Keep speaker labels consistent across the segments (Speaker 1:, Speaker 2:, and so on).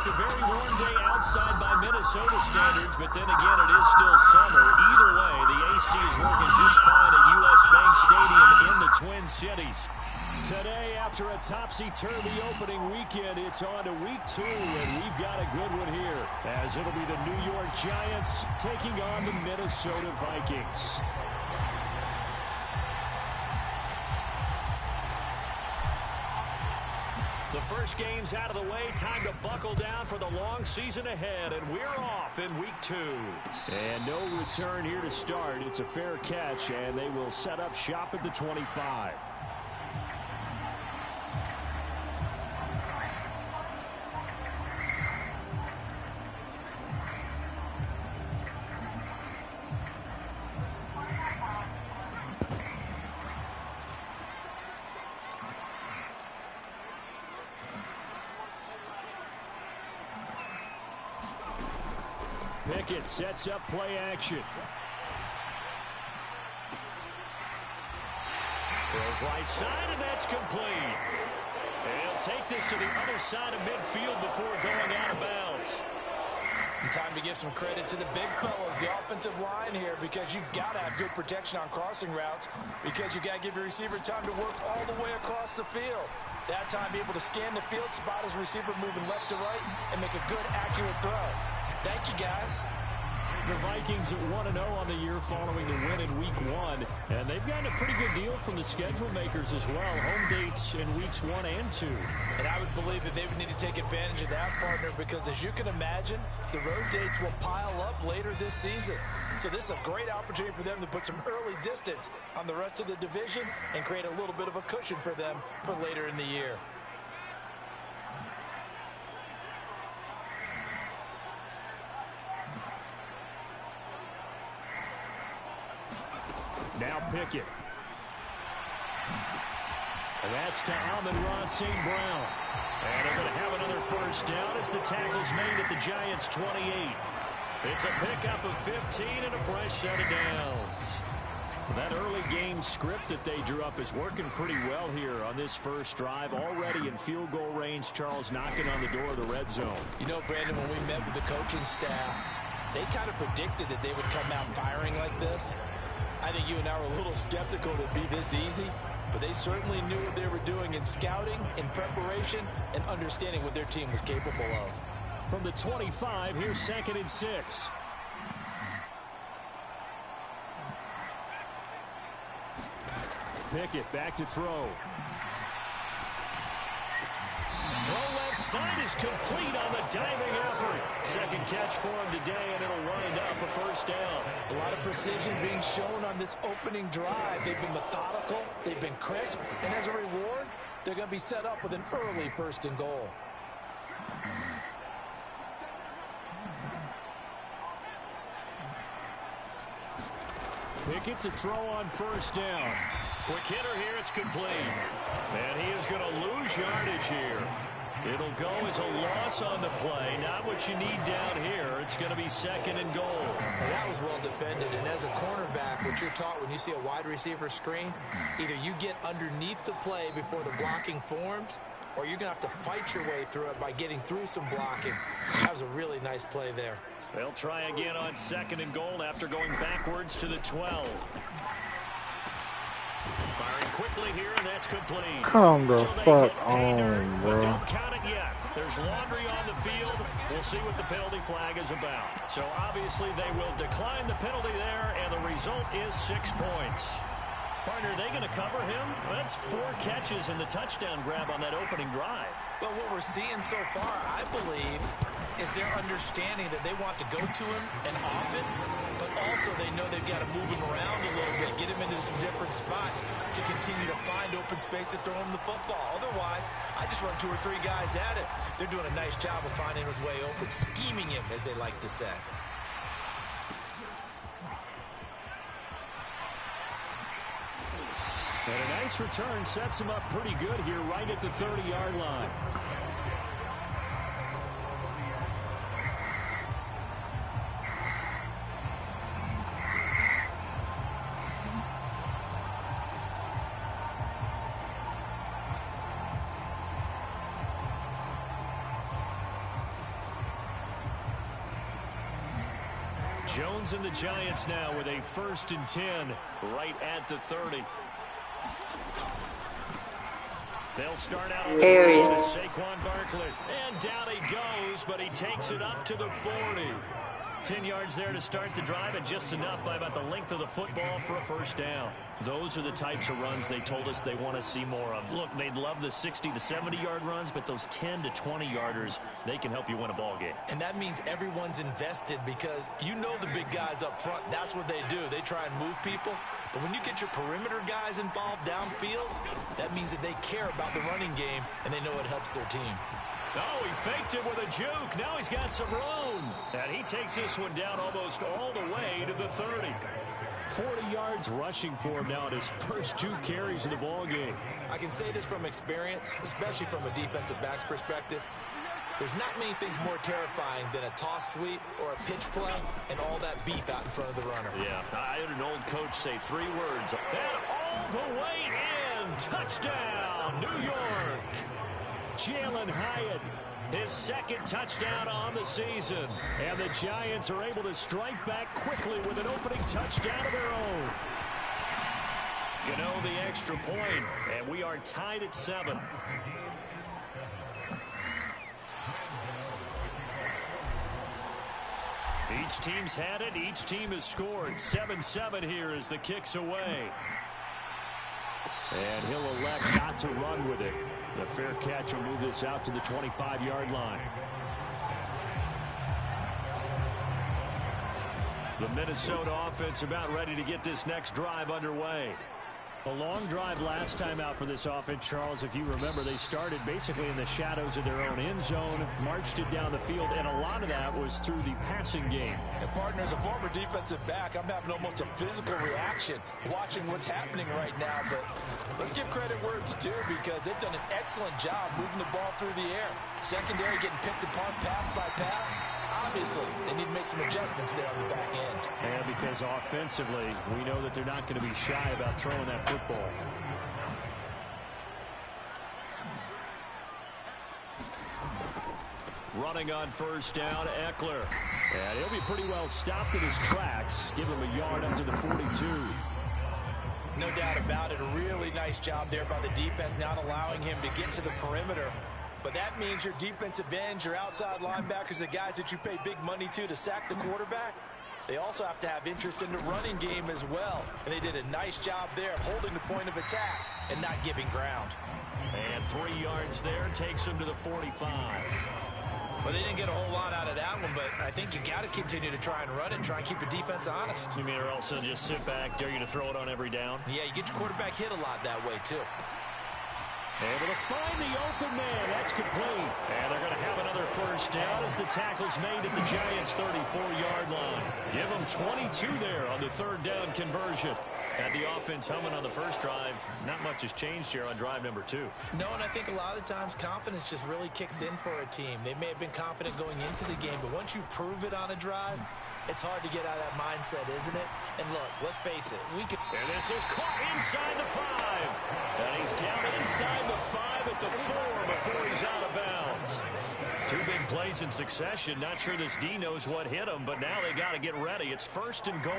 Speaker 1: A very warm day outside by Minnesota standards, but then again, it is still summer. Either way, the AC is working just fine at U.S. Bank Stadium in the Twin Cities. Today, after a topsy-turvy opening weekend, it's on to week 2, and we've got a good one here, as it'll be the New York Giants taking on the Minnesota Vikings. The first game's out of the way. Time to buckle down for the long season ahead, and we're off in week 2. And no return here to start. It's a fair catch, and they will set up shop at the 25. Pickett sets up play action. Throws right side, and that's complete. And he'll take this to the other side of midfield before going out of bounds.
Speaker 2: Time to give some credit to the big fellas, the offensive line here, because you've got to have good protection on crossing routes, because you've got to give your receiver time to work all the way across the field. That time, be able to scan the field, spot his receiver moving left to right, and make a good, accurate throw. Thank you, guys.
Speaker 1: The Vikings at 1-0 on the year following the win in week 1. And they've gotten a pretty good deal from the schedule makers as well. Home dates in weeks 1 and 2.
Speaker 2: And I would believe that they would need to take advantage of that, partner, because as you can imagine, the road dates will pile up later this season. So this is a great opportunity for them to put some early distance on the rest of the division and create a little bit of a cushion for them for later in the year.
Speaker 1: Now Pickett. And that's to Amon-Ra St. Brown. And they're going to have another first down as the tackle's made at the Giants' 28. It's a pickup of 15 and a fresh set of downs. That early game script that they drew up is working pretty well here on this first drive. Already in field goal range, Charles knocking on the door of the red zone.
Speaker 2: You know, Brandon, when we met with the coaching staff, they kind of predicted that they would come out firing like this. I think you and I were a little skeptical that it'd be this easy, but they certainly knew what they were doing in scouting, in preparation, and understanding what their team was capable of.
Speaker 1: From the 25, here's 2nd and 6. Pickett back to throw. Throw left side is complete on the diving effort. Second catch for him today, and it'll wind up a first down.
Speaker 2: A lot of precision being shown on this opening drive. They've been methodical, they've been crisp, and as a reward, they're going to be set up with an early 1st and goal.
Speaker 1: Pickett to throw on first down. Quick hitter here, it's complete. And he is going to lose yardage here. It'll go as a loss on the play. Not what you need down here. It's going to be 2nd and goal.
Speaker 2: And that was well defended. And as a cornerback, what you're taught when you see a wide receiver screen, either you get underneath the play before the blocking forms, or you're going to have to fight your way through it by getting through some blocking. That was a really nice play there.
Speaker 1: They'll try again on 2nd and goal after going backwards to the 12. Firing quickly here, and that's complete.
Speaker 3: Come the fuck on, bro.
Speaker 1: Don't count it yet. There's laundry on the field. We'll see what the penalty flag is about. So obviously they will decline the penalty there, and the result is 6 points. Partner, are they going to cover him? That's 4 catches and the touchdown grab on that opening drive.
Speaker 2: Well, what we're seeing so far, I believe, is their understanding that they want to go to him and often, but also they know they've got to move him around a little bit, get him into some different spots to continue to find open space to throw him the football. Otherwise, I just run 2 or 3 guys at it. They're doing a nice job of finding his way open, scheming him, as they like to say.
Speaker 1: And a nice return sets him up pretty good here right at the 30-yard line. Jones and the Giants now with a 1st and 10 right at the 30. They'll start out on the road at Saquon Barkley. And down he goes, but he takes it up to the 40. 10 yards there to start the drive, and just enough by about the length of the football for a 1st down. Those are the types of runs they told us they want to see more of. Look, they'd love the 60 to 70-yard runs, but those 10 to 20-yarders, they can help you win a ball game.
Speaker 2: And that means everyone's invested because you know the big guys up front. That's what they do. They try and move people. But when you get your perimeter guys involved downfield, that means that they care about the running game, and they know it helps their team.
Speaker 1: Oh, he faked it with a juke. Now he's got some room. And he takes this one down almost all the way to the 30. 40 yards rushing for him now in his first 2 carries of the ball game.
Speaker 2: I can say this from experience, especially from a defensive back's perspective. There's not many things more terrifying than a toss sweep or a pitch play and all that beef out in front of the runner.
Speaker 1: Yeah, I heard an old coach say 3 words. And all the way in. Touchdown, New York. Jalen Hyatt, his 2nd touchdown on the season. And the Giants are able to strike back quickly with an opening touchdown of their own. Gano the extra point, and we are tied at 7. Each team's had it. Each team has scored. 7-7 here as the kick's away. And he'll elect not to run with it. The fair catch will move this out to the 25-yard line. The Minnesota offense about ready to get this next drive underway. A long drive last time out for this offense, Charles. If you remember, they started basically in the shadows of their own end zone, marched it down the field, and a lot of that was through the passing game.
Speaker 2: And partner, as a former defensive back, I'm having almost a physical reaction watching what's happening right now. But let's give credit where it's due because they've done an excellent job moving the ball through the air. Secondary getting picked apart pass by pass. Obviously, they need to make some adjustments there on the back end.
Speaker 1: And because offensively, we know that they're not going to be shy about throwing that football. Running on 1st down, Eckler. And he'll be pretty well stopped in his tracks. Give him a yard up to the 42.
Speaker 2: No doubt about it. A really nice job there by the defense, not allowing him to get to the perimeter. But that means your defensive ends, your outside linebackers, the guys that you pay big money to sack the quarterback, they also have to have interest in the running game as well. And they did a nice job there of holding the point of attack and not giving ground.
Speaker 1: And 3 yards there takes him to the 45.
Speaker 2: Well, they didn't get a whole lot out of that one, but I think you got to continue to try and run it and try and keep the defense honest.
Speaker 1: You mean or else they'll just sit back, dare you to throw it on every down?
Speaker 2: Yeah, you get your quarterback hit a lot that way, too.
Speaker 1: Able to find the open man. That's complete. And they're going to have another 1st down as the tackle's made at the Giants' 34-yard line. Give them 22 there on the 3rd down conversion. And the offense humming on the first drive. Not much has changed here on drive number 2.
Speaker 2: No, and I think a lot of times confidence just really kicks in for a team. They may have been confident going into the game, but once you prove it on a drive, it's hard to get out of that mindset, isn't it? And look, let's face it.
Speaker 1: And this is caught inside the 5. And he's down inside the 5 at the 4 before he's out of bounds. 2 big plays in succession. Not sure this D knows what hit him, but now they got to get ready. It's 1st and goal.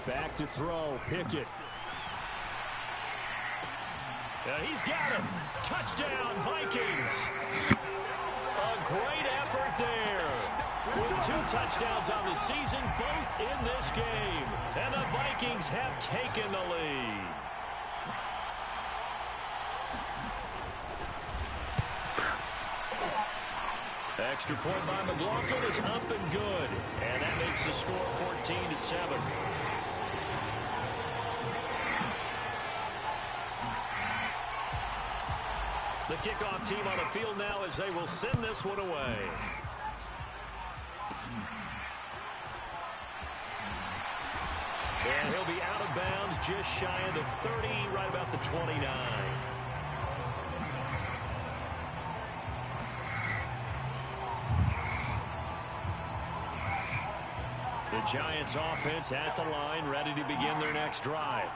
Speaker 1: Back to throw. Pickett. And he's got him. Touchdown, Vikings. A great effort there. With 2 touchdowns on the season, both in this game. And the Vikings have taken the lead. Extra point by McLaughlin is up and good. And that makes the score 14-7. The kickoff team on the field now as they will send this one away. And he'll be out of bounds just shy of the 30, right about the 29. The Giants offense at the line, ready to begin their next drive.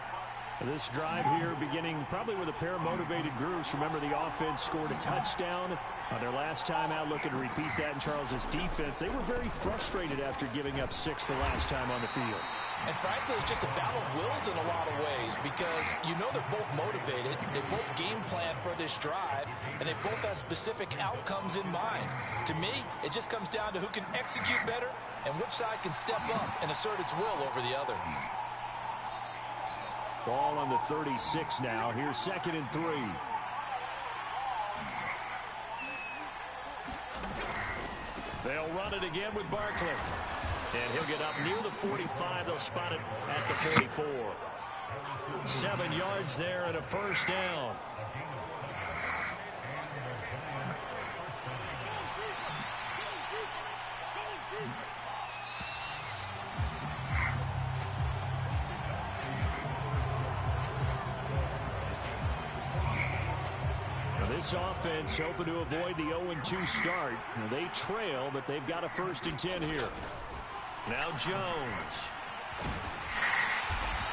Speaker 1: This drive here beginning probably with a pair of motivated groups. Remember, the offense scored a touchdown their last time out, looking to repeat that in Charles's defense. They were very frustrated after giving up 6 the last time on the field.
Speaker 2: And frankly, it's just a battle of wills in a lot of ways because you know they're both motivated. They both game plan for this drive, and they both have specific outcomes in mind. To me, it just comes down to who can execute better and which side can step up and assert its will over the other.
Speaker 1: Ball on the 36 now. Here's 2nd and 3. They'll run it again with Barkley. And he'll get up near the 45. They'll spot it at the 44. 7 yards there and a first down. This offense hoping to avoid the 0-2 start. They trail, but they've got a 1st and 10 here. Now Jones.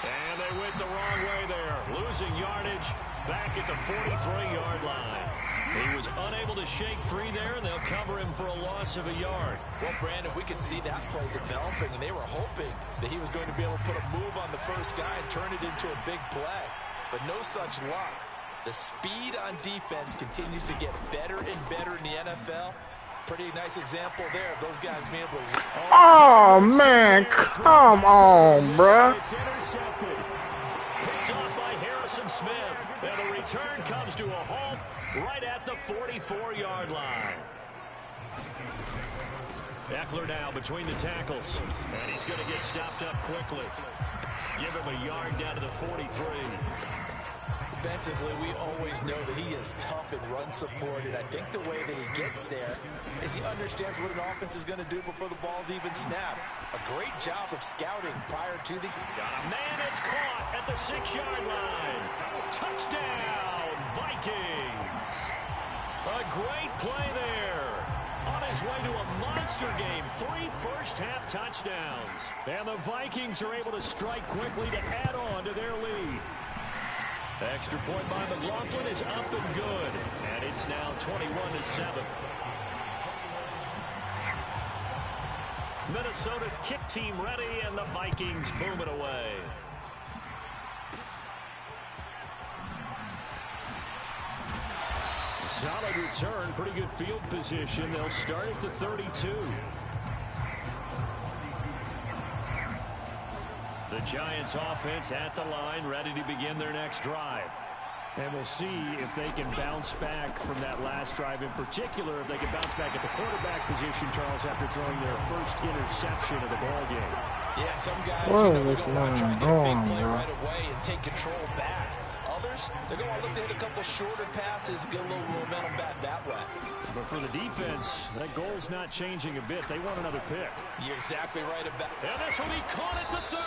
Speaker 1: And they went the wrong way there. Losing yardage back at the 43-yard line. He was unable to shake free there, and they'll cover him for a loss of a yard.
Speaker 2: Well, Brandon, we could see that play developing, and they were hoping that he was going to be able to put a move on the first guy and turn it into a big play. But no such luck. The speed on defense continues to get better and better in the NFL. Pretty nice example there of those guys being able to...
Speaker 3: Oh, man, come on, bruh.
Speaker 1: It's intercepted. Picked off by Harrison Smith. And the return comes to a halt right at the 44-yard line. Eckler now between the tackles. And he's going to get stopped up quickly. Give him a yard down to the 43.
Speaker 2: Defensively, we always know that he is tough in run support, and I think the way that he gets there is he understands what an offense is going to do before the ball's even snapped. A great job of scouting prior to the...
Speaker 1: Got a man, it's caught at the 6-yard line. Touchdown, Vikings. A great play there. On his way to a monster game, 3 first-half touchdowns. And the Vikings are able to strike quickly to add on to their lead. Extra point by McLaughlin is up and good. And it's now 21-7. Minnesota's kick team ready, and the Vikings boom it away. Solid return, pretty good field position. They'll start at the 32. The Giants offense at the line, ready to begin their next drive. And we'll see if they can bounce back from that last drive. In particular, if they can bounce back at the quarterback position, Charles, after throwing their first interception of the ball game.
Speaker 2: Yeah, some guys, you know, are going to want to try and get a big play right away and take control back. Others, they're going to look to hit a couple shorter passes, get a little momentum back that way.
Speaker 1: But for the defense, that goal's not changing a bit. They want another pick.
Speaker 2: You're exactly right about it.
Speaker 1: And this will be caught at the 30.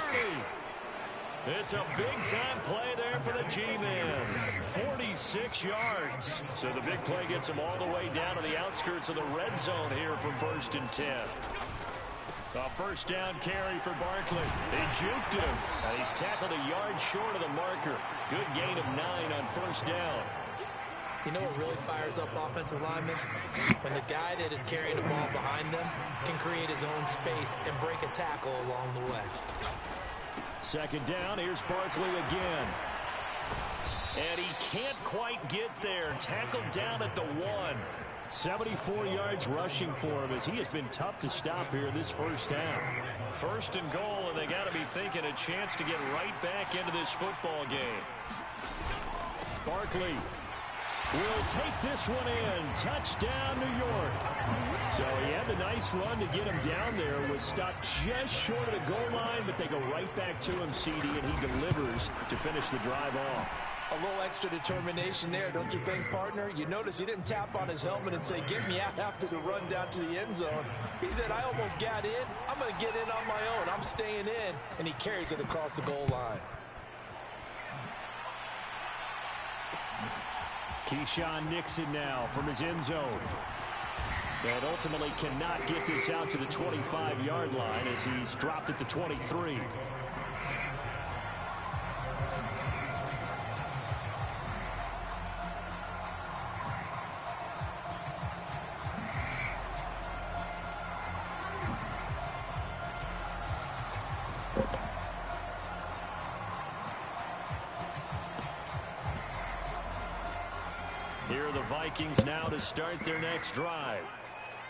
Speaker 1: It's a big-time play there for the G-Man. 46 yards. So the big play gets him all the way down to the outskirts of the red zone here for 1st and 10. A first down carry for Barkley. He juked him. And he's tackled a yard short of the marker. Good gain of 9 on first down.
Speaker 2: You know what really fires up offensive linemen? When the guy that is carrying the ball behind them can create his own space and break a tackle along the way.
Speaker 1: 2nd down. Here's Barkley again. And he can't quite get there. Tackled down at the 1. 74 yards rushing for him as he has been tough to stop here in this first half. 1st and goal, and they got to be thinking a chance to get right back into this football game. Barkley will take this one in. Touchdown, New York. So he had a nice run to get him down there. Was stopped just short of the goal line, but they go right back to him, CD, and he delivers to finish the drive off.
Speaker 2: A little extra determination there, don't you think, partner? You notice he didn't tap on his helmet and say, get me out after the run down to the end zone. He said, I almost got in. I'm going to get in on my own. I'm staying in. And he carries it across the goal line.
Speaker 1: Keyshawn Nixon now from his end zone. And ultimately cannot get this out to the 25-yard line as he's dropped at the 23. Vikings now to start their next drive.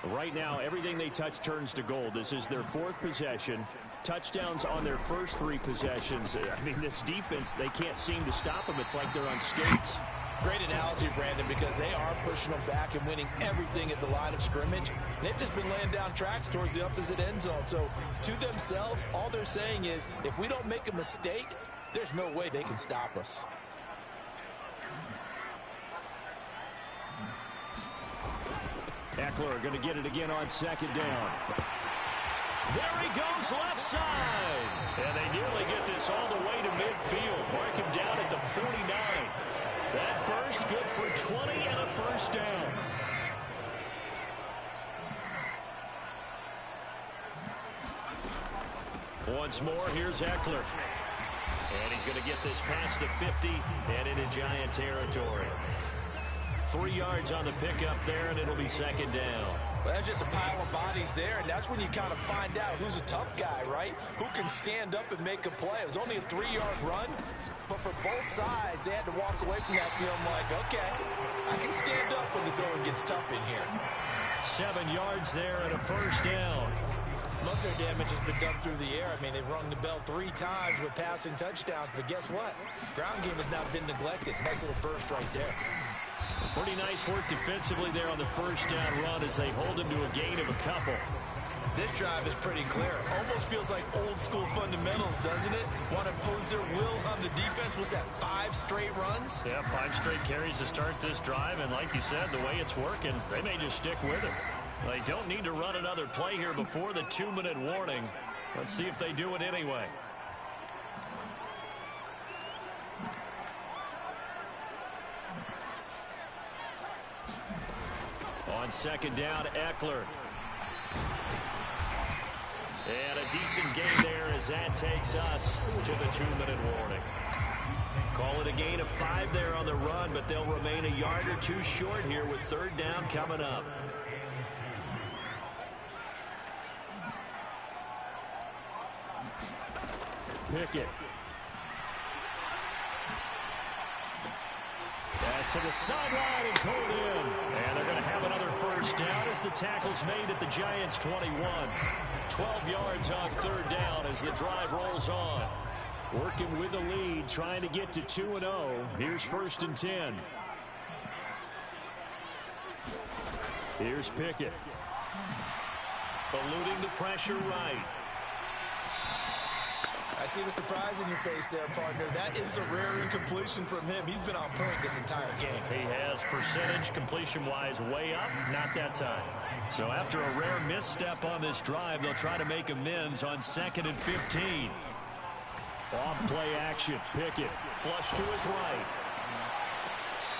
Speaker 1: Right now, everything they touch turns to gold. This is their 4th possession. Touchdowns on their first 3 possessions. I mean, this defense, they can't seem to stop them. It's like they're on skates.
Speaker 2: Great analogy, Brandon, because they are pushing them back and winning everything at the line of scrimmage. They've just been laying down tracks towards the opposite end zone. So to themselves, all they're saying is, if we don't make a mistake, there's no way they can stop us.
Speaker 1: Eckler going to get it again on 2nd down. There he goes left side. And they nearly get this all the way to midfield. Mark him down at the 49. That burst good for 20 and a first down. Once more, here's Eckler. And he's going to get this past the 50 and into Giant territory. 3 yards on the pickup there, and it'll be 2nd down.
Speaker 2: Well, that's just a pile of bodies there, and that's when you kind of find out who's a tough guy, right? Who can stand up and make a play. It was only a 3-yard run, but for both sides, they had to walk away from that feeling like, okay, I can stand up when the going gets tough in here.
Speaker 1: 7 yards there and a first down.
Speaker 2: Most of their damage has been done through the air. I mean, they've rung the bell 3 times with passing touchdowns, but guess what? Ground game has now been neglected. Nice little burst right there.
Speaker 1: Pretty nice work defensively there on the first down run as they hold him to a gain of a couple.
Speaker 2: This drive is pretty clear. Almost feels like old school fundamentals, doesn't it? Want to impose their will on the defense. Was that 5 straight runs?
Speaker 1: Yeah, 5 straight carries to start this drive, and like you said, the way it's working, they may just stick with it. They don't need to run another play here before the 2-minute warning. Let's see if they do it anyway. On 2nd down, Eckler. And a decent gain there as that takes us to the 2-minute warning. Call it a gain of 5 there on the run, but they'll remain a yard or 2 short here with 3rd down coming up. Pickett. Pass to the sideline and pulled in. And they're going to have another first down as the tackle's made at the Giants' 21. 12 yards on 3rd down as the drive rolls on. Working with the lead, trying to get to 2-0. Here's 1st and 10. Here's Pickett. Eluding the pressure right.
Speaker 2: I see the surprise in your face there, partner. That is a rare incompletion from him. He's been on point this entire game.
Speaker 1: He has percentage completion-wise way up, not that time. So after a rare misstep on this drive, they'll try to make amends on 2nd and 15. Off play action. Pickett flush to his right.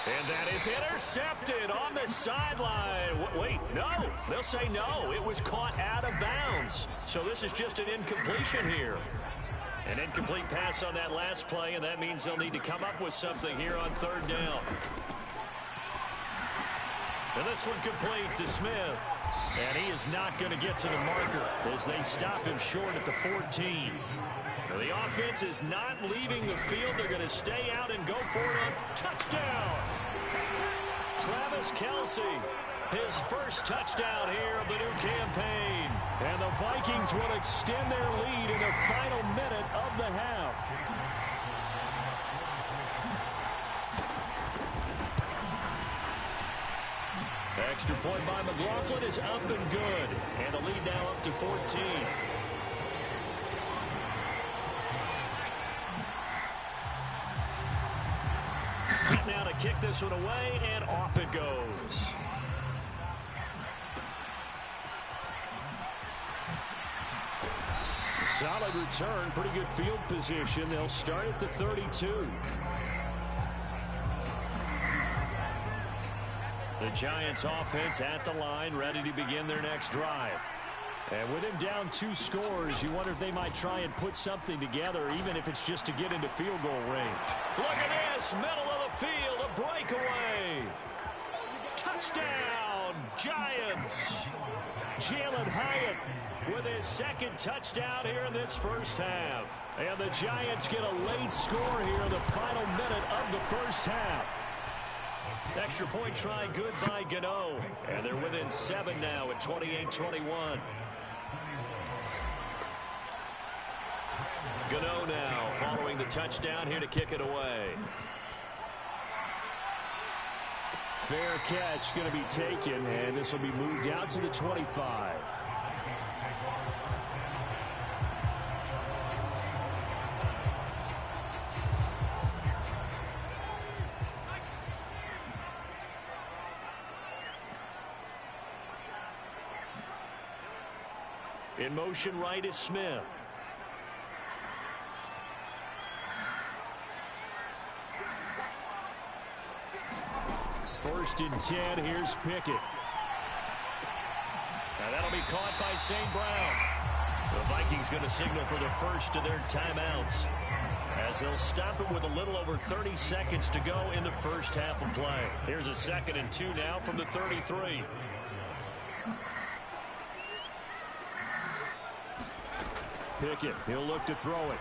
Speaker 1: And that is intercepted on the sideline. Wait, no. They'll say no. It was caught out of bounds. So this is just an incompletion here. An incomplete pass on that last play, and that means they'll need to come up with something here on 3rd down. And this one complete to Smith. And he is not going to get to the marker as they stop him short at the 14. Now, the offense is not leaving the field. They're going to stay out and go for it on touchdown. Travis Kelce, his first touchdown here of the new campaign. And the Vikings will extend their lead in the final minute of the half. Extra point by McLaughlin is up and good. And the lead now up to 14. Set now to kick this one away, and off it goes. Solid return, pretty good field position. They'll start at the 32. The Giants offense at the line, ready to begin their next drive. And with him down 2 scores, you wonder if they might try and put something together, even if it's just to get into field goal range. Look at this, middle of the field, a breakaway. Touchdown, Giants. Jalen Hyatt with his 2nd touchdown here in this first half. And the Giants get a late score here in the final minute of the first half. Extra point try good by Gano. And they're within 7 now at 28-21. Gano now following the touchdown here to kick it away. Fair catch going to be taken, and this will be moved out to the 25. In motion right is Smith. First and 10, here's Pickett. Now that'll be caught by St. Brown. The Vikings going to signal for the first of their timeouts, as they'll stop it with a little over 30 seconds to go in the first half of play. Here's a 2nd and 2 now from the 33. Pickett, he'll look to throw it.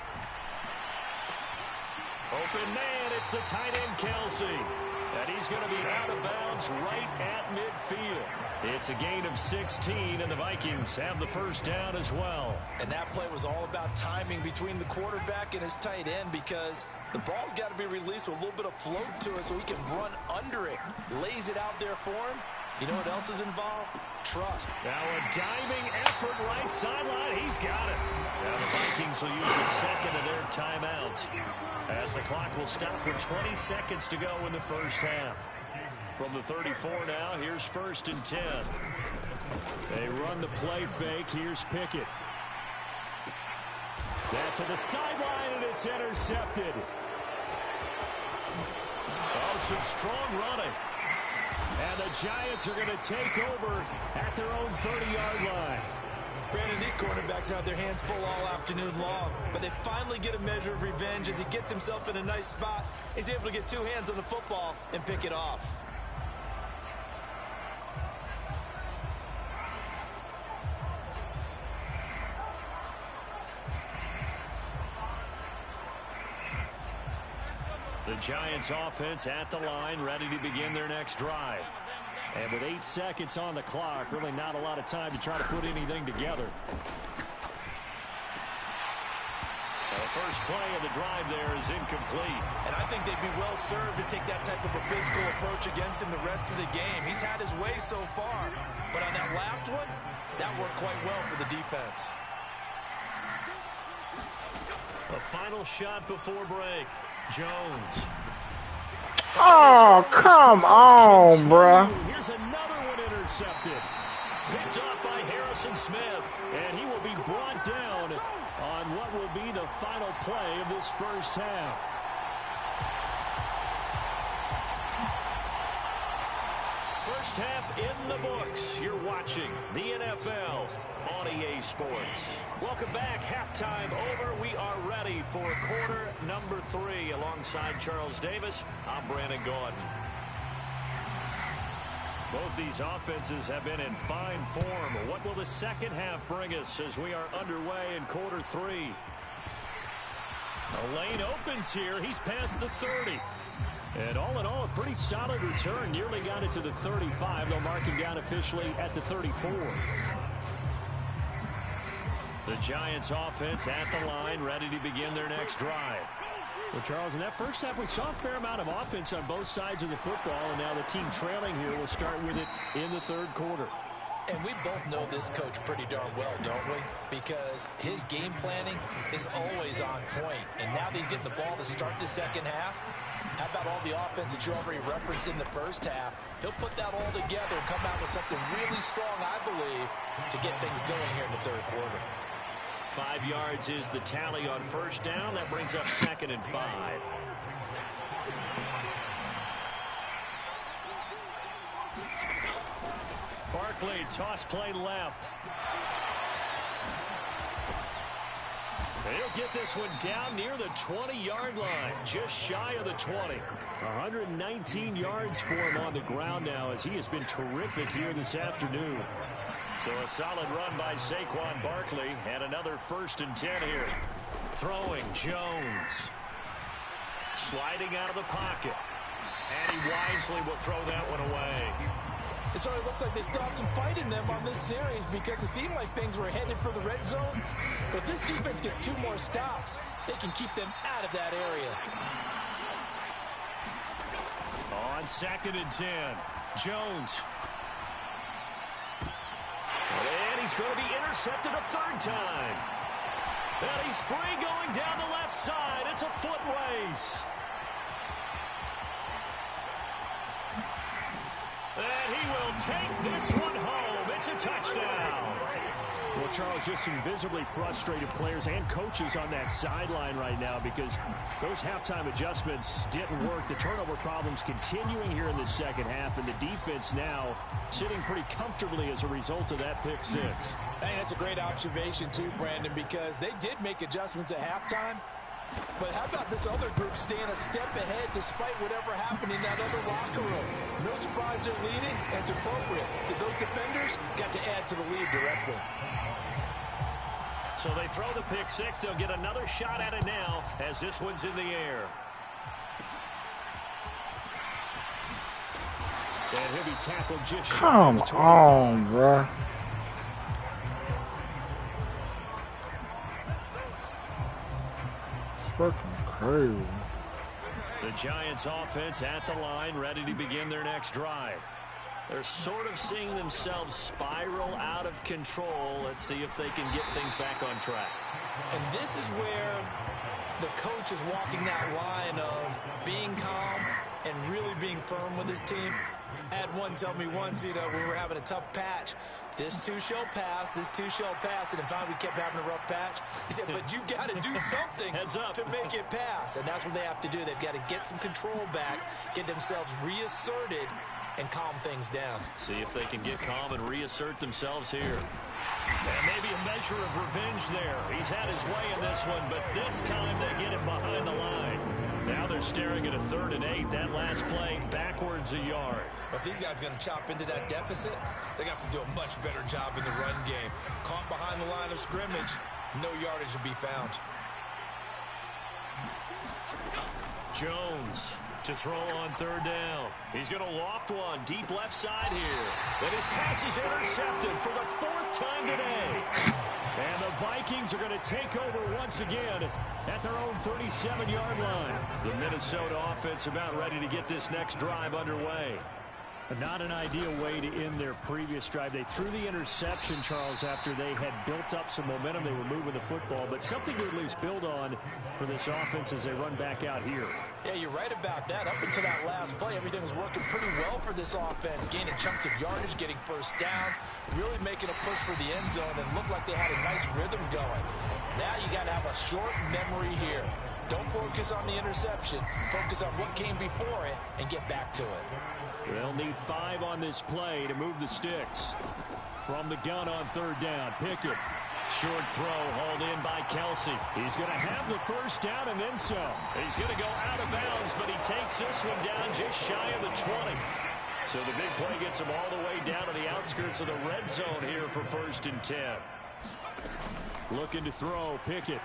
Speaker 1: Open man, it's the tight end Kelsey. And he's going to be out of bounds right at midfield. It's a gain of 16, and the Vikings have the first down as well.
Speaker 2: And that play was all about timing between the quarterback and his tight end, because the ball's got to be released with a little bit of float to it so he can run under it. Lays it out there for him. You know what else is involved? Trust.
Speaker 1: Now a diving effort right sideline. He's got it. Now the Vikings will use the second of their timeouts, as the clock will stop with 20 seconds to go in the first half. From the 34 now, here's 1st and 10. They run the play fake. Here's Pickett. That to the sideline, and it's intercepted. Oh, some strong running. And the Giants are going to take over at their own 30-yard line.
Speaker 2: Brandon, these quarterbacks have their hands full all afternoon long, but they finally get a measure of revenge as he gets himself in a nice spot. He's able to get 2 hands on the football and pick it off.
Speaker 1: The Giants offense at the line, ready to begin their next drive. And with 8 seconds on the clock, really not a lot of time to try to put anything together. The first play of the drive there is incomplete.
Speaker 2: And I think they'd be well served to take that type of a physical approach against him the rest of the game. He's had his way so far, but on that last one, that worked quite well for the defense.
Speaker 1: A final shot before break. Jones.
Speaker 3: Oh, come on, bruh.
Speaker 1: Here's another one intercepted. Picked off by Harrison Smith. And he will be brought down on what will be the final play of this first half. First half in the books. You're watching the NFL on EA Sports. Welcome back. Halftime over. We are ready for quarter number 3. Alongside Charles Davis, I'm Brandon Gordon. Both these offenses have been in fine form. What will the second half bring us as we are underway in quarter 3? A lane opens here. He's past the 30. And all in all, a pretty solid return. Nearly got it to the 35. They'll mark him down officially at the 34. The Giants offense at the line, ready to begin their next drive. Well, Charles, in that first half, we saw a fair amount of offense on both sides of the football, and now the team trailing here will start with it in the third quarter.
Speaker 2: And we both know this coach pretty darn well, don't we? Because his game planning is always on point. And now that he's getting the ball to start the second half, how about all the offense that you already referenced in the first half? He'll put that all together and come out with something really strong, I believe, to get things going here in the third quarter.
Speaker 1: 5 yards is the tally on first down. That brings up 2nd and 5. Barkley, toss play left. He'll get this one down near the 20-yard line, just shy of the 20. 119 yards for him on the ground now, as he has been terrific here this afternoon. So a solid run by Saquon Barkley, and another 1st and 10 here. Throwing, Jones. Sliding out of the pocket. And he wisely will throw that one away.
Speaker 2: It sort of looks like they still have some fight in them on this series because it seemed like things were headed for the red zone. But if this defense gets 2 more stops, they can keep them out of that area.
Speaker 1: On 2nd and 10, Jones. And he's going to be intercepted a 3rd time. And he's free going down the left side. It's a foot race. And he will take this one home. It's a touchdown. Well, Charles, just some visibly frustrated players and coaches on that sideline right now because those halftime adjustments didn't work. The turnover problems continuing here in the second half, and the defense now sitting pretty comfortably as a result of that pick 6.
Speaker 2: Hey, that's a great observation too, Brandon, because they did make adjustments at halftime. But how about this other group staying a step ahead despite whatever happened in that other locker room? No surprise they're leading, and it's appropriate. Those defenders got to add to the lead directly.
Speaker 1: So they throw the pick 6. They'll get another shot at it now as this one's in the air. And he'll be tackled just
Speaker 3: Come on, bro. Fucking crazy.
Speaker 1: The Giants offense at the line, ready to begin their next drive. They're sort of seeing themselves spiral out of control. Let's see if they can get things back on track.
Speaker 2: And this is where the coach is walking that line of being calm and really being firm with his team. I had one tell me once, we were having a tough patch. This too shall pass, this too shall pass. And in fact, we kept having a rough patch. He said, but you got to do something to make it pass. And that's what they have to do. They've got to get some control back, get themselves reasserted, and calm things down.
Speaker 1: See if they can get calm and reassert themselves here. And maybe a measure of revenge there. He's had his way in this one, but this time they get him behind the line. Now they're staring at a 3rd and 8. That last play backwards a yard.
Speaker 2: But these guys going to chop into that deficit. They got to do a much better job in the run game. Caught behind the line of scrimmage, no yardage will be found.
Speaker 1: Jones to throw on 3rd down. He's going to loft one deep left side here. And his pass is intercepted for the 4th time today. And the Vikings are going to take over once again at their own 37-yard line. The Minnesota offense about ready to get this next drive underway. Not an ideal way to end their previous drive. They threw the interception, Charles, after they had built up some momentum. They were moving the football, but something to at least build on for this offense as they run back out here.
Speaker 2: Yeah, you're right about that. Up until that last play, everything was working pretty well for this offense, gaining chunks of yardage, getting first downs, really making a push for the end zone, and looked like they had a nice rhythm going. Now you got to have a short memory here. Don't focus on the interception. Focus on what came before it and get back to it.
Speaker 1: They'll need 5 on this play to move the sticks. From the gun on 3rd down, Pickett. Short throw hauled in by Kelsey. He's going to have the first down and then some. He's going to go out of bounds, but he takes this one down just shy of the 20. So the big play gets him all the way down to the outskirts of the red zone here for 1st and 10. Looking to throw, Pickett.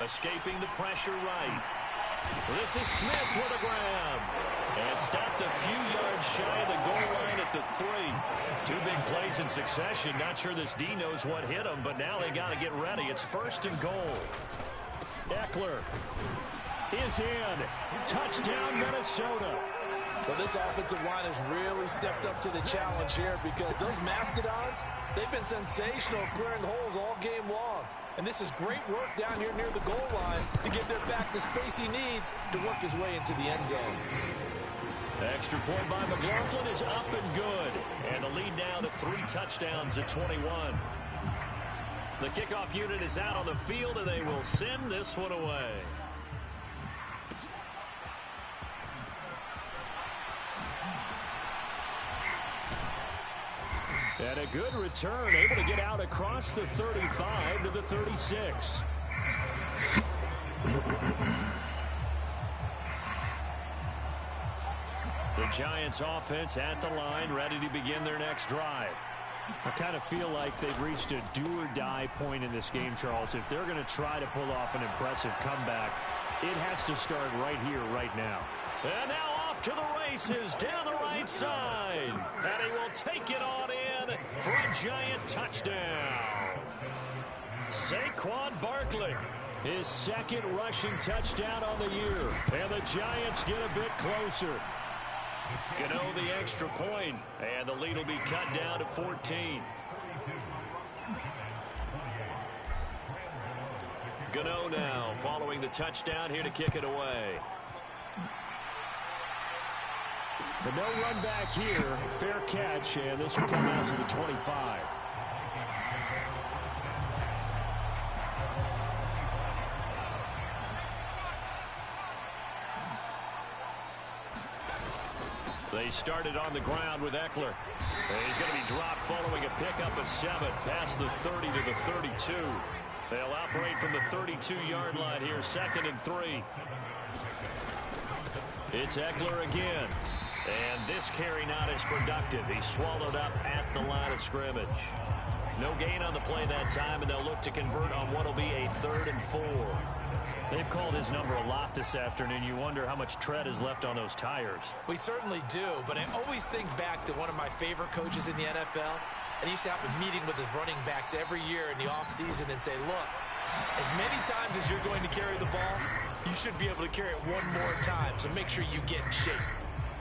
Speaker 1: Escaping the pressure right. This is Smith with a grab. And stopped a few yards shy of the goal line at the 3. 2 big plays in succession. Not sure this D knows what hit him, but now they got to get ready. It's 1st and goal. Eckler is in. Touchdown, Minnesota.
Speaker 2: Well, this offensive line has really stepped up to the challenge here because those Mastodons, they've been sensational clearing holes all game long. And this is great work down here near the goal line to give their back the space he needs to work his way into the end zone.
Speaker 1: Extra point by McLaughlin is up and good. And the lead now to 3 touchdowns at 21. The kickoff unit is out on the field, and they will send this one away. And a good return, able to get out across the 35 to the 36. The Giants offense at the line, ready to begin their next drive. I kind of feel like they've reached a do-or-die point in this game, Charles. If they're going to try to pull off an impressive comeback, it has to start right here, right now. And now off to the races down the right side. And he will take it on in for a giant touchdown. Saquon Barkley, his second rushing touchdown on the year. And the Giants get a bit closer. Gano the extra point, and the lead will be cut down to 14. Gano now following the touchdown here to kick it away. The no run back here, fair catch, and this will come out to the 25. They started on the ground with Eckler. And he's going to be dropped following a pickup of 7 past the 30 to the 32. They'll operate from the 32-yard line here, 2nd and 3. It's Eckler again. And this carry not as productive. He's swallowed up at the line of scrimmage. No gain on the play that time, and they'll look to convert on what will be a 3rd and 4. They've called his number a lot this afternoon. You wonder how much tread is left on those tires.
Speaker 2: We certainly do, but I always think back to one of my favorite coaches in the NFL. And he used to have a meeting with his running backs every year in the offseason and say, look, as many times as you're going to carry the ball, you should be able to carry it one more time, so make sure you get in shape.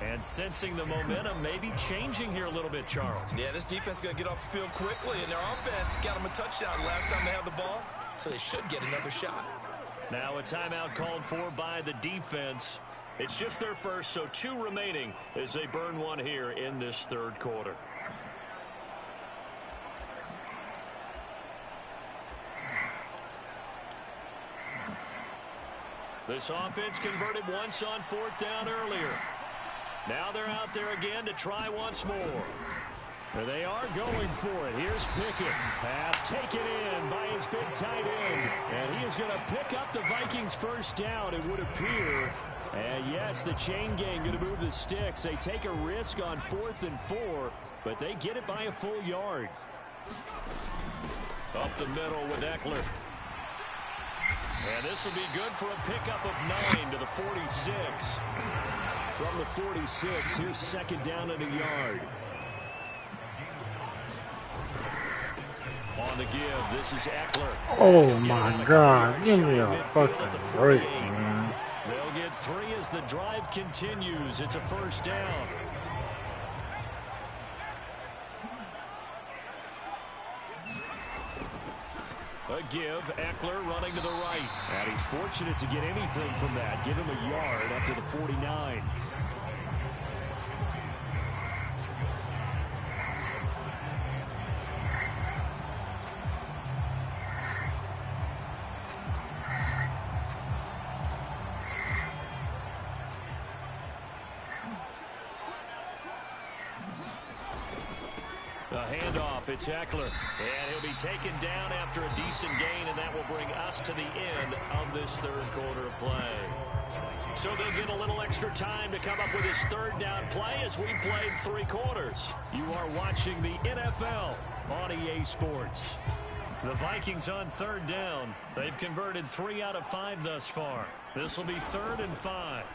Speaker 1: And sensing the momentum may be changing here a little bit, Charles.
Speaker 2: Yeah, this defense is going to get off the field quickly, and their offense got them a touchdown last time they had the ball, so they should get another shot.
Speaker 1: Now a timeout called for by the defense. It's just their first, so 2 remaining as they burn one here in this 3rd quarter. This offense converted once on 4th down earlier. Now they're out there again to try once more. And they are going for it. Here's Pickett. Pass taken in by his big tight end. And he is going to pick up the Vikings' first down, it would appear. And yes, the chain gang going to move the sticks. They take a risk on 4th and 4, but they get it by a full yard. Up the middle with Eckler. And this will be good for a pickup of 9 to the 46. From the 46, here's 2nd down and a yard. On the give, this is Eckler.
Speaker 3: Oh my God, give me a fucking break, man.
Speaker 1: They'll get 3 as the drive continues. It's a 1st down. A give, Eckler running to the right. And he's fortunate to get anything from that. Give him a yard up to the 49. A handoff, it's Eckler, and he'll be taken down after a decent gain, and that will bring us to the end of this 3rd quarter of play. So they'll get a little extra time to come up with his 3rd down play as we played 3 quarters. You are watching the NFL on EA Sports. The Vikings on 3rd down. They've converted 3 out of 5 thus far. This will be 3rd and 5.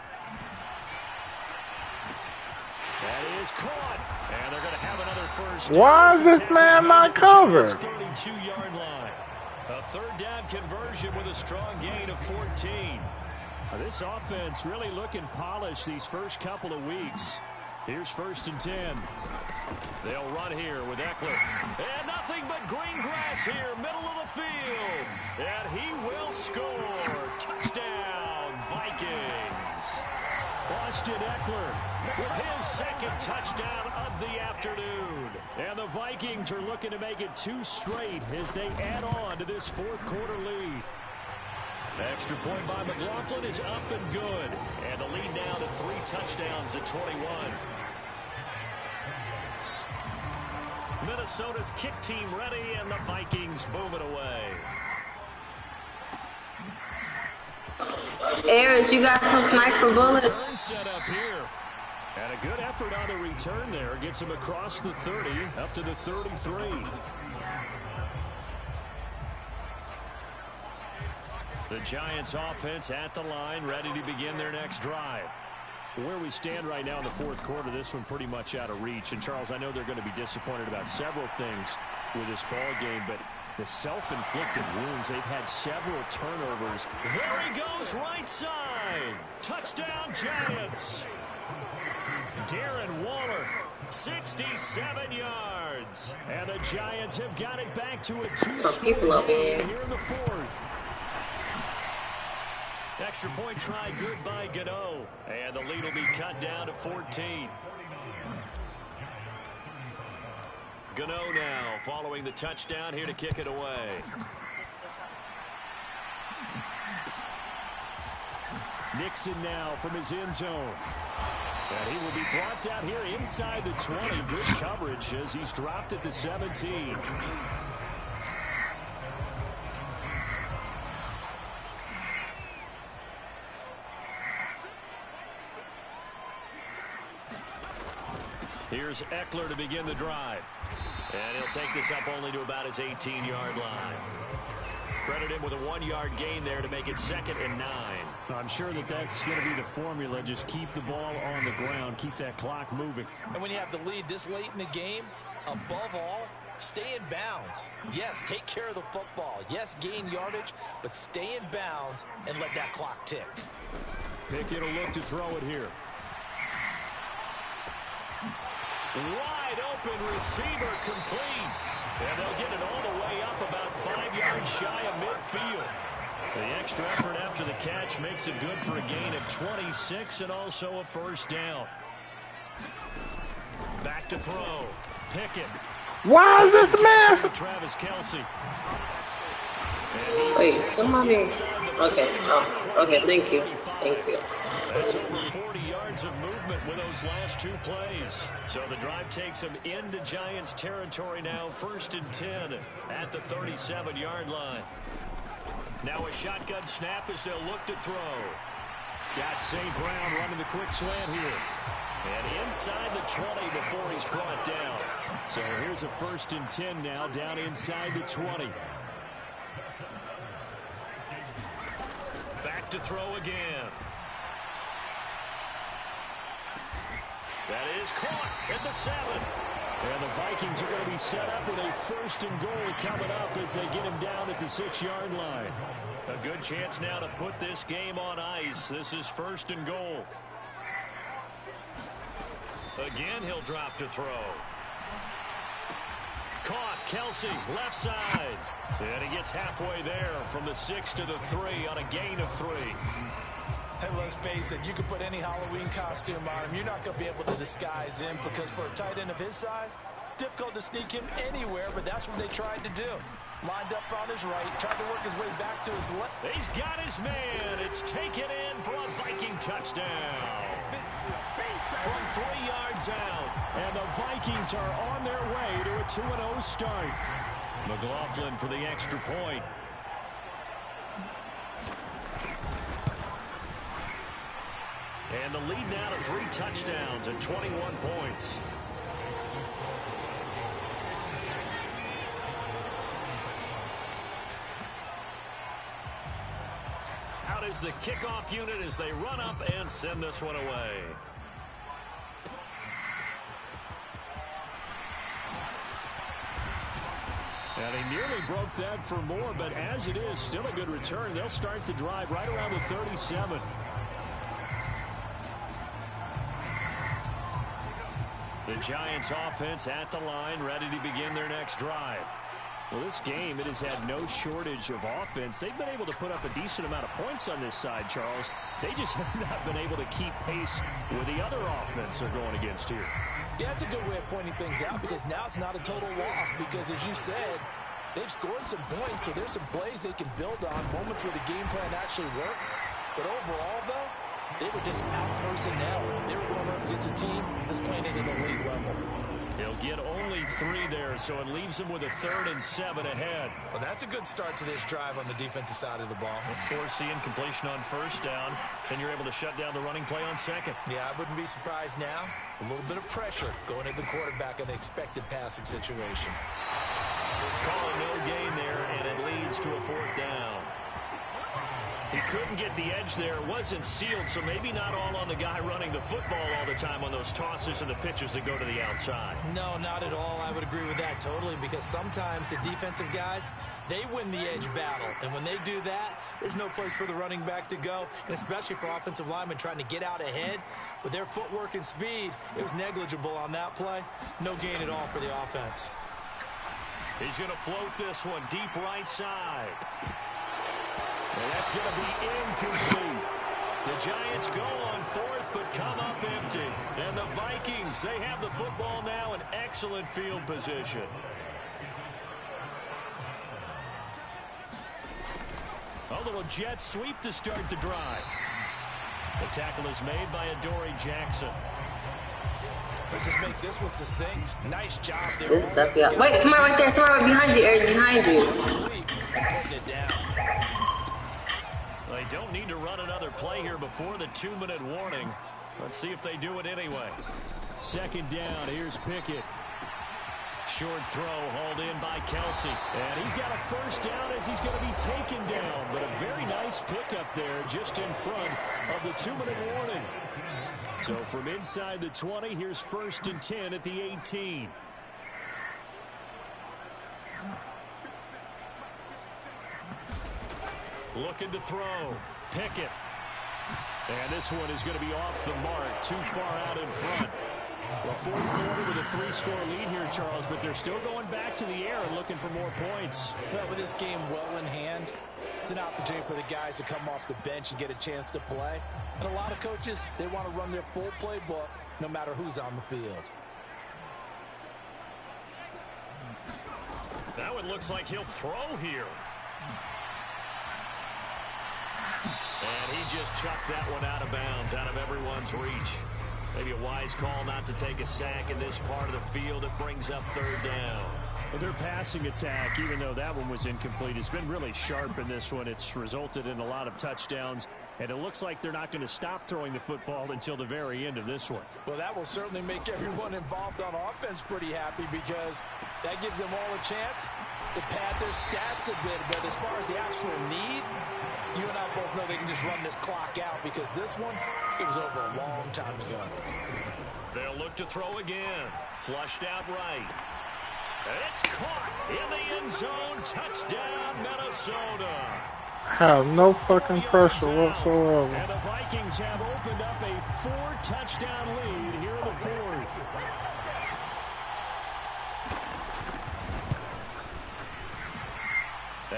Speaker 1: That is caught, and they're going to have another first down.
Speaker 3: Why is this man not covered?
Speaker 1: 32-yard line. A 3rd down conversion with a strong gain of 14. This offense really looking polished these first couple of weeks. Here's 1st and 10. They'll run here with Eckler. And nothing but green grass here, middle of the field. And he will score. Touchdown, Vikings. Austin Eckler with his 2nd touchdown of the afternoon. And the Vikings are looking to make it 2 straight as they add on to this 4th quarter lead. Extra point by McLaughlin is up and good. And the lead now to 3 touchdowns at 21. Minnesota's kick team ready, and the Vikings boom it away.
Speaker 4: Aries, you got some sniper bullets.
Speaker 1: Turn set up here. And a good effort on the return there. Gets him across the 30, up to the 33. The Giants offense at the line, ready to begin their next drive. Where we stand right now in the fourth quarter, this one pretty much out of reach. And, Charles, I know they're going to be disappointed about several things with this ball game, but the self-inflicted wounds, they've had several turnovers.
Speaker 2: There he goes, right side. Touchdown, Giants.
Speaker 1: Darren Waller, 67 yards. And the Giants have got it back to a two-score game here in the fourth. Extra point try good by Gano. And the lead will be cut down to 14. Gano now following the touchdown here to kick it away. Nixon now from his end zone. And he will be brought down here inside the 20. Good coverage as he's dropped at the 17. Here's Eckler to begin the drive. And he'll take this up only to about his 18-yard line. Credit him with a 1-yard gain there to make it 2nd and 9. I'm sure that that's going to be the formula. Just keep the ball on the ground. Keep that clock moving.
Speaker 2: And when you have the lead this late in the game, above all, stay in bounds. Yes, take care of the football. Yes, gain yardage, but stay in bounds and let that clock tick.
Speaker 1: Pickett will look to throw it here. Wide open receiver complete. And they'll get it all the way up about 5 yards shy of midfield. The extra effort after the catch makes it good for a gain of 26 and also a first down. Back to throw. Pickett.
Speaker 3: Why is this mess?
Speaker 1: Travis Kelce.
Speaker 4: Wait, somebody. Okay. Oh, okay. Thank you. Thank you.
Speaker 1: That's over 40 yards of movement with those last 2 plays. So the drive takes them into Giants territory now. 1st and 10 at the 37-yard line. Now a shotgun snap as they'll look to throw. Got St. Brown running the quick slant here. And inside the 20 before he's brought down. So here's a 1st and 10 now down inside the 20. Back to throw again. That is caught at the 7. And the Vikings are going to be set up with a 1st and goal coming up as they get him down at the 6-yard line. A good chance now to put this game on ice. This is 1st and goal. Again, he'll drop to throw. Caught, Kelce, left side. And he gets halfway there from the 6 to the 3 on a gain of 3.
Speaker 2: Hey, let's face it, you can put any Halloween costume on him. You're not going to be able to disguise him because for a tight end of his size, difficult to sneak him anywhere, but that's what they tried to do. Lined up on his right, tried to work his way back to his left.
Speaker 1: He's got his man. It's taken in for a Viking touchdown. From 3 yards out, and the Vikings are on their way to a 2-0 start. McLaughlin for the extra point. And the lead now to 3 touchdowns and 21 points. Out is the kickoff unit as they run up and send this one away. And he nearly broke that for more, but as it is, still a good return. They'll start the drive right around the 37. The Giants offense at the line, ready to begin their next drive. Well, this game, it has had no shortage of offense. They've been able to put up a decent amount of points on this side, Charles. They just have not been able to keep pace with the other offense they're going against here.
Speaker 2: Yeah, that's a good way of pointing things out because now it's not a total loss because, as you said, they've scored some points, so there's some plays they can build on, moments where the game plan actually worked. But overall, though, they were just out-personnel. They were going up against a team that's playing at an elite level.
Speaker 1: He'll get only 3 there, so it leaves him with a 3rd and 7 ahead.
Speaker 2: Well, that's a good start to this drive on the defensive side of the ball.
Speaker 1: Force the incompletion on 1st down, then you're able to shut down the running play on 2nd.
Speaker 2: Yeah, I wouldn't be surprised now. A little bit of pressure going at the quarterback in the expected passing situation.
Speaker 1: Call a no gain there, and it leads to a 4th down. He couldn't get the edge there. It wasn't sealed, so maybe not all on the guy running the football all the time on those tosses and the pitches that go to the outside.
Speaker 2: No, not at all. I would agree with that totally, because sometimes the defensive guys, they win the edge battle. And when they do that, there's no place for the running back to go, and especially for offensive linemen trying to get out ahead. With their footwork and speed, it was negligible on that play. No gain at all for the offense.
Speaker 1: He's going to float this one deep right side. And that's going to be incomplete. The Giants go on fourth, but come up empty. And the Vikings, they have the football now in excellent field position. A little jet sweep to start the drive. The tackle is made by Adoree Jackson.
Speaker 2: Let's just make this one succinct. Nice job there.
Speaker 4: Good stuff, yeah. Wait, come on right there. Come on right behind you, Eric, behind you.
Speaker 2: Putting it down.
Speaker 1: They don't need to run another play here before the 2-minute warning. Let's see if they do it anyway. Second down, here's Pickett. Short throw hauled in by Kelsey. And he's got a first down as he's going to be taken down. But a very nice pickup there just in front of the 2-minute warning. So from inside the 20, here's 1st and 10 at the 18. Looking to throw. Pickett. And this one is going to be off the mark. Too far out in front. Well, fourth quarter with a 3-score lead here, Charles, but they're still going back to the air and looking for more points.
Speaker 2: Well, with this game well in hand, it's an opportunity for the guys to come off the bench and get a chance to play. And a lot of coaches, they want to run their full playbook no matter who's on the field.
Speaker 1: Now it looks like he'll throw here. And he just chucked that one out of bounds, out of everyone's reach. Maybe a wise call not to take a sack in this part of the field. It brings up 3rd down. Well, their passing attack, even though that one was incomplete, has been really sharp in this one. It's resulted in a lot of touchdowns, and it looks like they're not going to stop throwing the football until the very end of this one.
Speaker 2: Well, that will certainly make everyone involved on offense pretty happy, because that gives them all a chance to pad their stats a bit. But as far as the actual need, you and I both know they can just run this clock out, because this one, it was over a long time ago.
Speaker 1: They'll look to throw again. Flushed out right. It's caught in the end zone. Touchdown, Minnesota.
Speaker 3: Have no fucking pressure whatsoever.
Speaker 1: And the Vikings have opened up a 4-touchdown lead here in the 4th.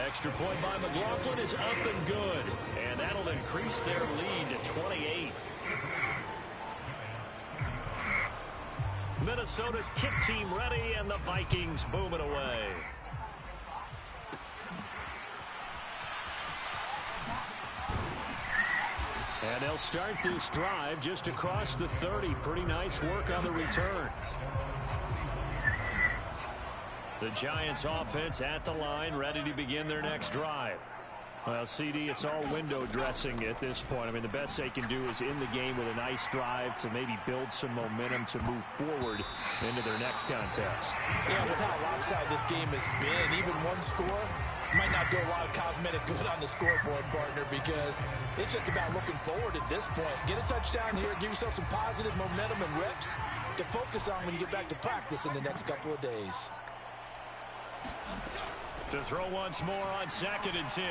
Speaker 1: Extra point by McLaughlin is up and good. And that'll increase their lead to 28. Minnesota's kick team ready, and the Vikings booming away. And they'll start this drive just across the 30. Pretty nice work on the return. The Giants offense at the line, ready to begin their next drive. Well, CD, it's all window dressing at this point. I mean, the best they can do is in the game with a nice drive to maybe build some momentum to move forward into their next contest.
Speaker 2: Yeah, with how lopsided this game has been, even one score might not do a lot of cosmetic good on the scoreboard, partner, because it's just about looking forward at this point. Get a touchdown here, give yourself some positive momentum and reps to focus on when you get back to practice in the next couple of days.
Speaker 1: To throw once more on 2nd and 10.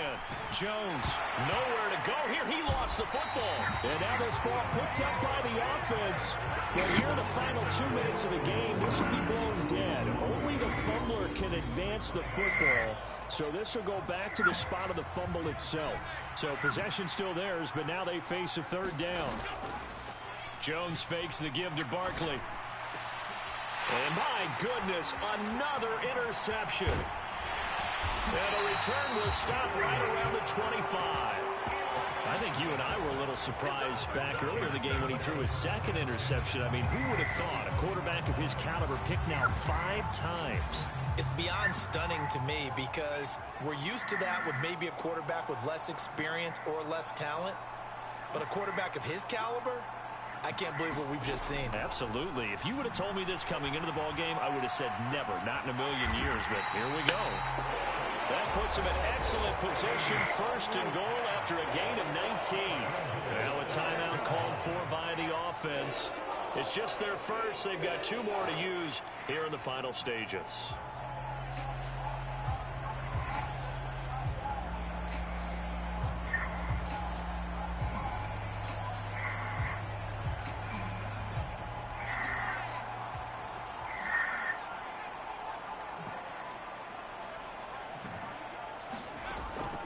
Speaker 1: Jones, nowhere to go here. He lost the football. And now this ball picked up by the offense. But here in the final 2 minutes of the game, this will be blown dead. Only the fumbler can advance the football. So this will go back to the spot of the fumble itself. So possession still theirs, but now they face a 3rd down. Jones fakes the give to Barkley. And my goodness, another interception. And a return will stop right around the 25. I think you and I were a little surprised back earlier in the game when he threw his 2nd interception. I mean, who would have thought a quarterback of his caliber picked now 5 times?
Speaker 2: It's beyond stunning to me, because we're used to that with maybe a quarterback with less experience or less talent. But a quarterback of his caliber, I can't believe what we've just seen.
Speaker 1: Absolutely. If you would have told me this coming into the ball game, I would have said never, not in a million years. But here we go. That puts him in excellent position, first and goal after a gain of 19. Now a timeout called for by the offense. It's just their first. They've got 2 more to use here in the final stages.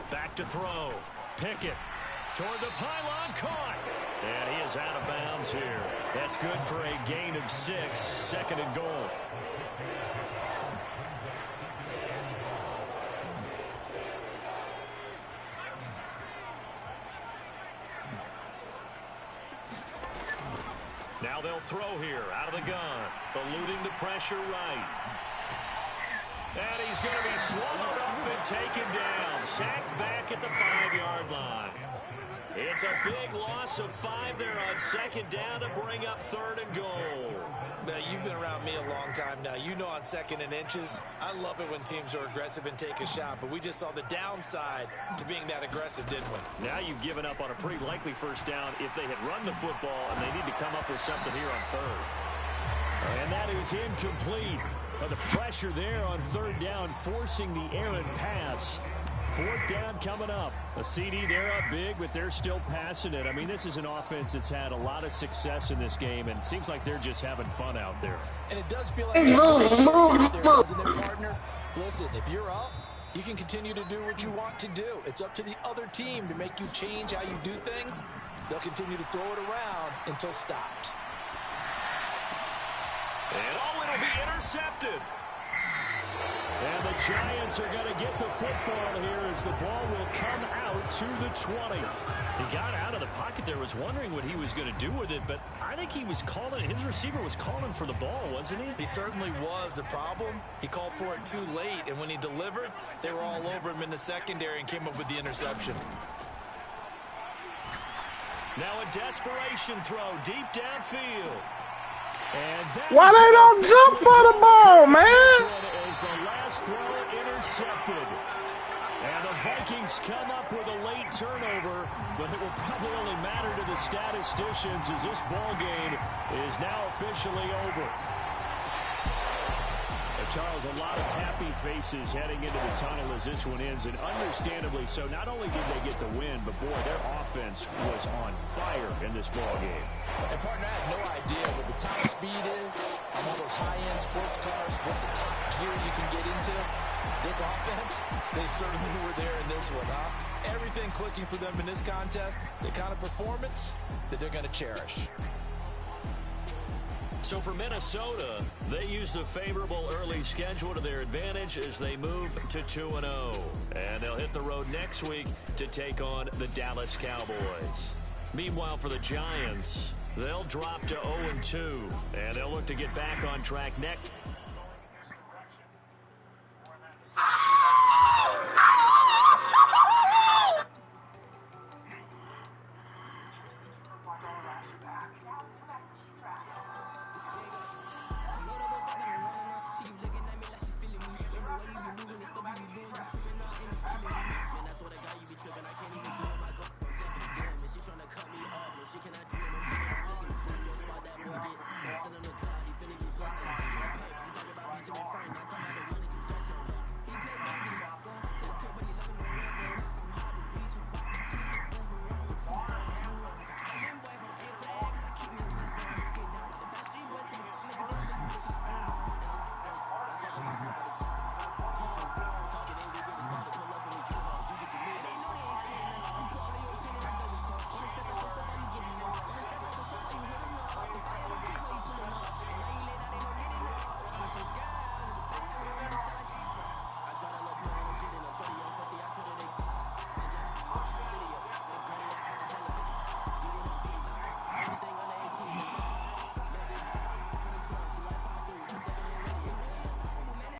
Speaker 1: Back to throw. Pickett toward the pylon, caught. And he is out of bounds here. That's good for a gain of 6, second and goal. Now they'll throw here out of the gun, eluding the pressure right. And he's going to be swallowed up and taken down. Sacked back at the 5-yard line. It's a big loss of 5 there on second down to bring up 3rd and goal.
Speaker 2: Now, you've been around me a long time now. You know on 2nd and inches, I love it when teams are aggressive and take a shot. But we just saw the downside to being that aggressive, didn't we?
Speaker 1: Now you've given up on a pretty likely first down if they had run the football, and they need to come up with something here on 3rd. And that is incomplete. But the pressure there on 3rd down, forcing the errant pass. 4th down coming up. A CD, they're up big, but they're still passing it. I mean, this is an offense that's had a lot of success in this game, and it seems like they're just having fun out there.
Speaker 2: And it does feel like move, doesn't it, partner? Listen, if you're up, you can continue to do what you want to do. It's up to the other team to make you change how you do things. They'll continue to throw it around until stopped.
Speaker 1: And it'll be intercepted. And the Giants are going to get the football here as the ball will come out to the 20. He got out of the pocket there, was wondering what he was going to do with it, but I think he was calling, his receiver was calling for the ball, wasn't he?
Speaker 2: He certainly was. The problem, he called for it too late, and when he delivered, they were all over him in the secondary and came up with the interception.
Speaker 1: Now a desperation throw deep downfield.
Speaker 3: Why they don't jump on the ball, man?
Speaker 1: Is the last throw intercepted. And the Vikings come up with a late turnover, but it will probably only matter to the statisticians as this ball game is now officially over. Charles, a lot of happy faces heading into the tunnel as this one ends, and understandably so. Not only did they get the win, but boy, their offense was on fire in this ball game.
Speaker 2: And partner, I have no idea what the top speed is on all those high-end sports cars. What's the top gear you can get into? This offense, they certainly were there in this one, huh? Everything clicking for them in this contest, the kind of performance that they're going to cherish.
Speaker 1: So for Minnesota, they use the favorable early schedule to their advantage as they move to 2-0. And they'll hit the road next week to take on the Dallas Cowboys. Meanwhile, for the Giants, they'll drop to 0-2, and they'll look to get back on track next.